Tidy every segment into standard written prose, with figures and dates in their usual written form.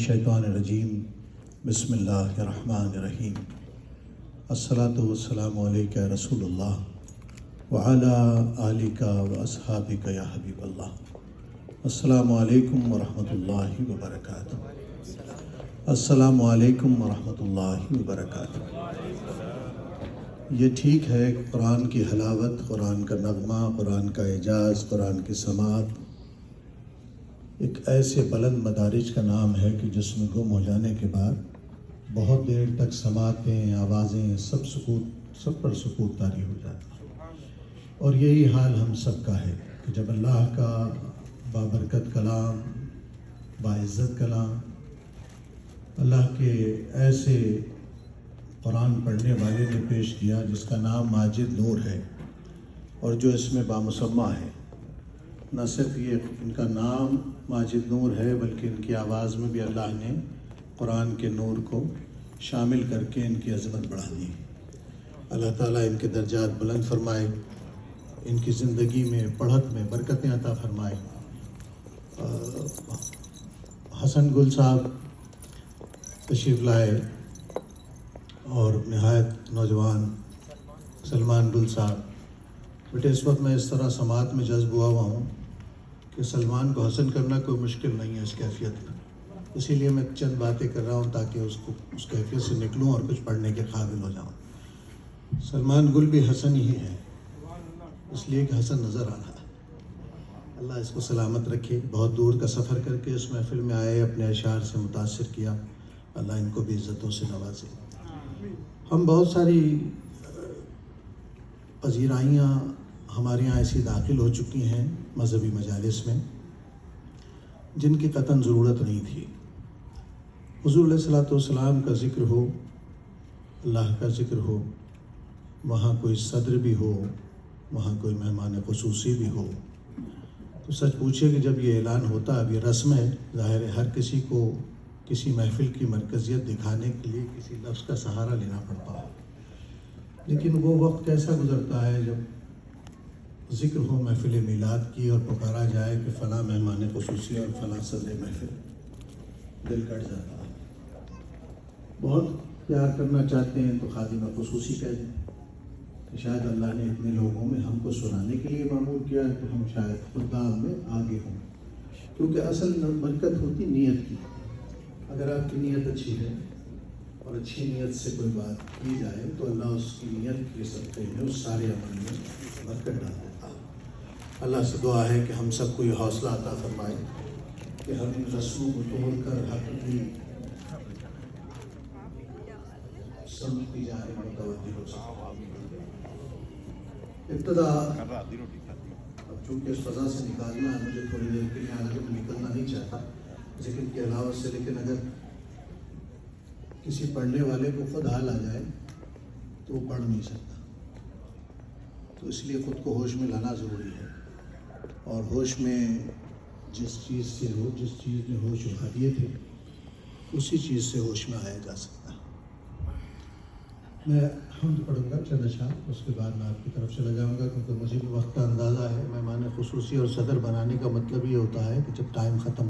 الشیطان الرجیم بسم اللہ الرحمن الرحیم الصلاۃ والسلام علیک یا رسول اللہ وعلی آلک و اصحابک یا حبیب اللہ۔ السلام علیکم ورحمۃ اللہ وبرکاتہ۔ السلام علیکم ورحمۃ اللہ وبرکاتہ۔ یہ ٹھیک ہے کہ قرآن کی حلاوت، قرآن کا نغمہ، قرآن کا اعجاز، قرآن کی سماعت ایک ایسے بلند مدارج کا نام ہے کہ جس میں گم ہو جانے کے بعد بہت دیر تک سماعتیں، آوازیں، سب پر سکوت طاری ہو جاتا ہے۔ اور یہی حال ہم سب کا ہے کہ جب اللہ کا بابرکت کلام، باعزت کلام، اللہ کے ایسے قرآن پڑھنے والے نے پیش کیا جس کا نام ماجد نور ہے اور جو اس میں بامسمہ ہے۔ نہ صرف یہ ان کا نام ماجد نور ہے بلکہ ان کی آواز میں بھی اللہ نے قرآن کے نور کو شامل کر کے ان کی عظمت بڑھا دی۔ اللہ تعالیٰ ان کے درجات بلند فرمائے، ان کی زندگی میں بڑھت میں برکتیں عطا فرمائے۔ حسن گل صاحب تشریف لائے اور نہایت نوجوان سلمان گل صاحب۔ بیٹے اس وقت میں اس طرح سماعت میں جذب ہوا ہوں کہ سلمان کو حسن کرنا کوئی مشکل نہیں ہے اس کیفیت میں، اسی لیے میں چند باتیں کر رہا ہوں تاکہ اس کیفیت سے نکلوں اور کچھ پڑھنے کے قابل ہو جاؤں۔ سلمان گل بھی حسن ہی ہے، اس لیے کہ حسن نظر آ رہا ہے۔ اللہ اس کو سلامت رکھے، بہت دور کا سفر کر کے اس محفل میں آئے، اپنے اشعار سے متاثر کیا، اللہ ان کو بھی عزتوں سے نوازے۔ ہم بہت ساری پذیرائیاں ہمارے یہاں ایسی داخل ہو چکی ہیں مذہبی مجالس میں جن کی قطعاً ضرورت نہیں تھی۔ حضور علیہ الصلوۃ والسلام کا ذکر ہو، اللہ کا ذکر ہو، وہاں کوئی صدر بھی ہو، وہاں کوئی مہمان خصوصی بھی ہو، تو سچ پوچھے کہ جب یہ اعلان ہوتا، اب یہ رسم ہے، ظاہر ہے ہر کسی کو کسی محفل کی مرکزیت دکھانے کے لیے کسی لفظ کا سہارا لینا پڑتا ہے، لیکن وہ وقت کیسا گزرتا ہے جب ذکر ہو محفل میلاد کی اور پکارا جائے کہ فلاں مہمان خصوصی اور فلاں صدر محفل، دل کٹ جاتا ہے۔ بہت پیار کرنا چاہتے ہیں تو خادم خصوصی کہہ دیں کہ شاید اللہ نے اتنے لوگوں میں ہم کو سنانے کے لیے معمول کیا ہے تو ہم شاید خدام میں آگے ہوں، کیونکہ اصل برکت ہوتی نیت کی۔ اگر آپ کی نیت اچھی ہے اور اچھی نیت سے کوئی بات کی جائے تو اللہ اس کی نیت کے صدقے میں اس سارے عمل میں برکت ڈال دیتا ہے۔ اللہ سے دعا ہے کہ ہم سب کو یہ حوصلہ عطا فرمائے کہ ہم ان رسموں کو توڑ کر حق کی سمجھ کی جائے متوجہ ہو سکتے۔ ابتدا اب چونکہ اس فضا سے نکالنا ہے مجھے تھوڑی دیر کے لیے، حالانکہ میں نکلنا نہیں چاہتا ذکر کی علاوت سے، لیکن اگر کسی پڑھنے والے کو خود حال آ جائے تو وہ پڑھ نہیں سکتا، تو اس لیے خود کو ہوش میں لانا ضروری ہے، اور ہوش میں جس چیز میں ہوش اٹھا دیے تھے اسی چیز سے ہوش میں آیا جا سکتا ہے۔ میں حمد پڑھوں گا چند اشعار، اس کے بعد میں آپ کی طرف چلا جاؤں گا، کیونکہ مجھے بھی وقت کا اندازہ ہے۔ مہمان خصوصی اور صدر بنانے کا مطلب یہ ہوتا ہے کہ جب ٹائم ختم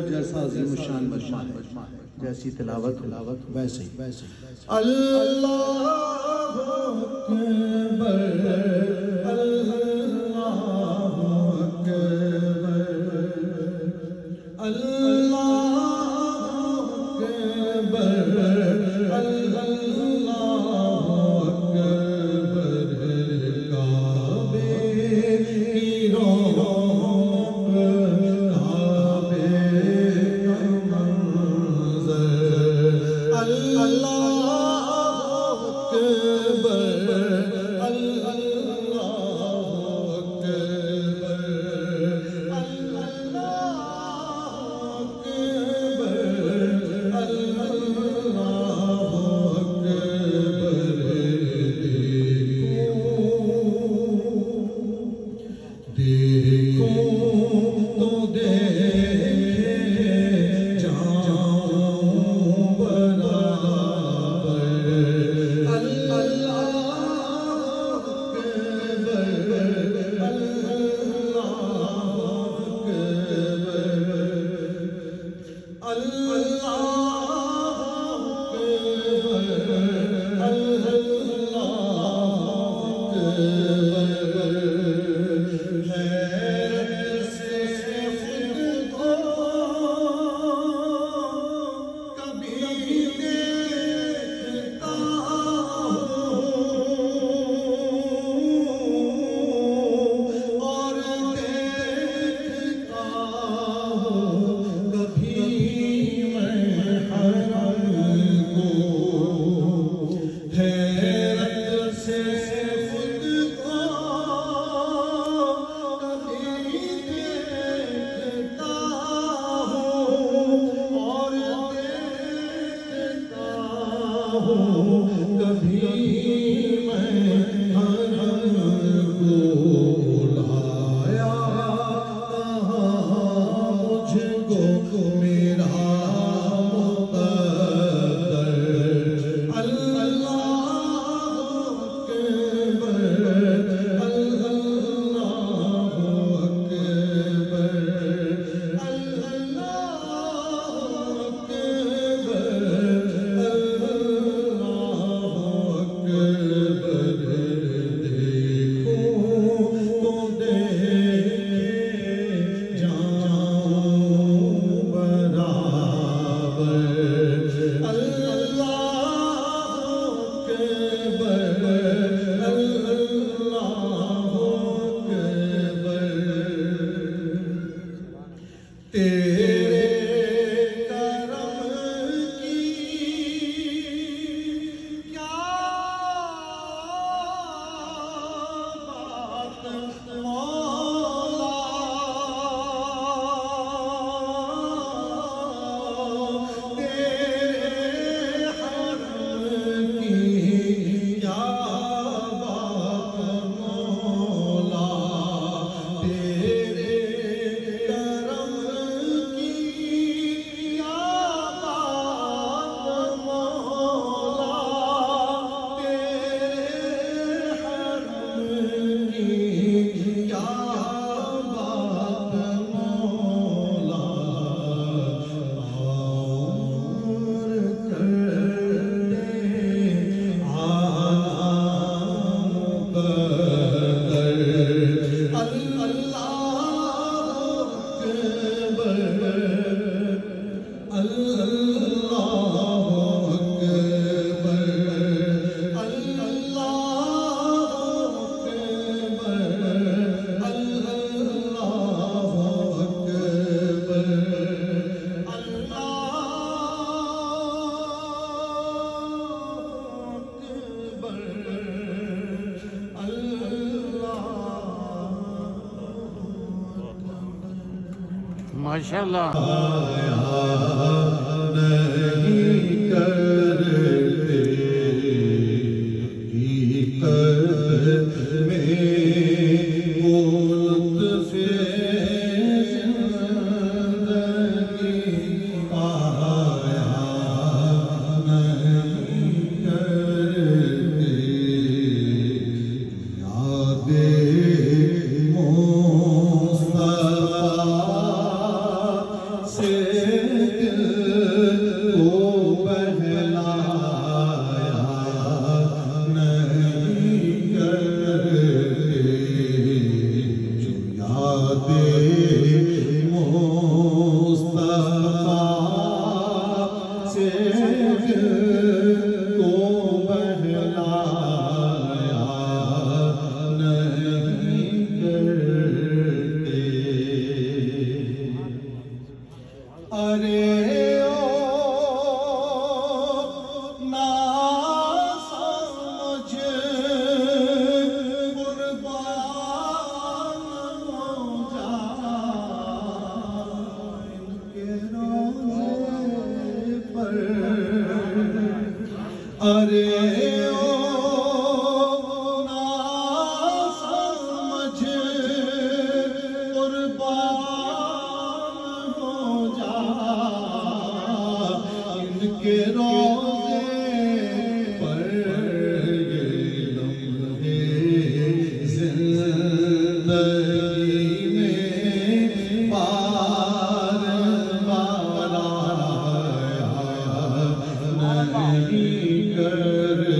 جیسا عظیم الشان مجمع ہے، جیسی تلاوت ویسے ہی اللہ اکبر اللہ ماشاءاللہ نہیں کرتے حقیقت میں لطف زندگی آیا نہیں کرتے یاد مصطفیٰ سے دل کو بہلایا نہیں کرتے جو یاد مصطفیٰ سے دل کو بہلایا نہیں کرتے ارے او نا سمجھ قربان ہو جا ان کے روزے پر ارے او نا سمجھ قربان ہو جا ان کے روزے پر یہ لمحے زندگی میں بار بار آیا نہیں کرتے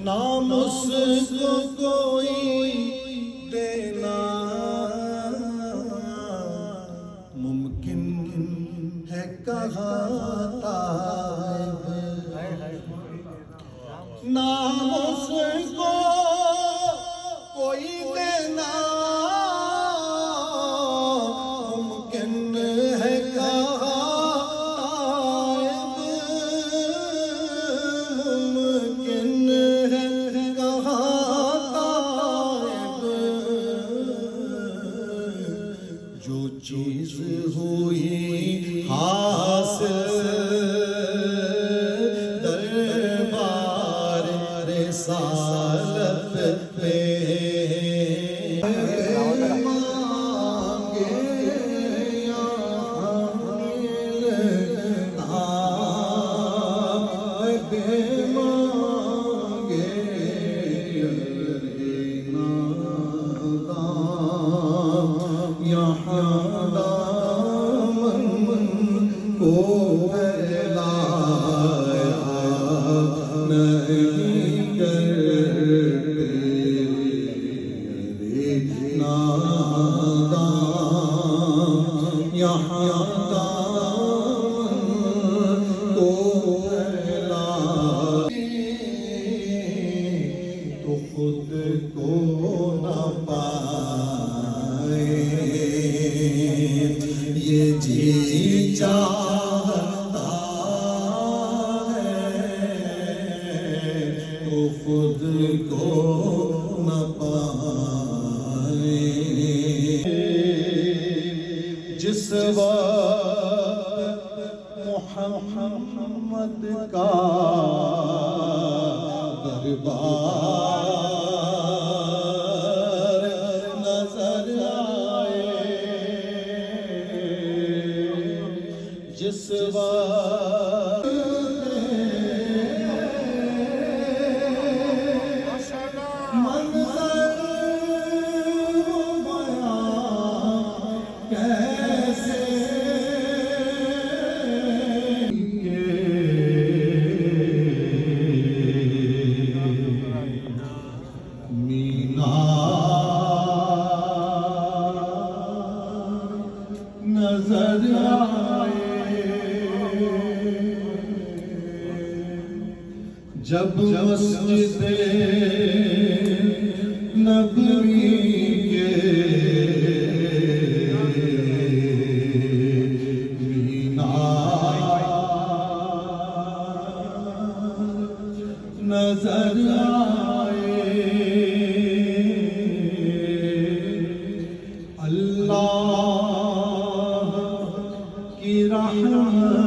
نام اس کو کوئی دینا ممکن ہے کہاں تائب نام اس کو کوئی دینا ممکن ہے کہاں تائب ممکن ہے کہاں تائب جو چیز ہوئی حاصل دربار رسالت پہ مانگے یا بے مانگے یہاں دامن کو پھیلایا نہیں کرتے نادان یہاں دامن کو پھیلایا تو خود کو نہ پائے یہ جی چاہتا ہے تو خود کو نہ پائے جس وقت محمد کا دربار نظر آئے جس وقت منظر بیان کیسے نظر آئے جب مسجد نبوی کے مینار نظر آئے اللہ کی رحمت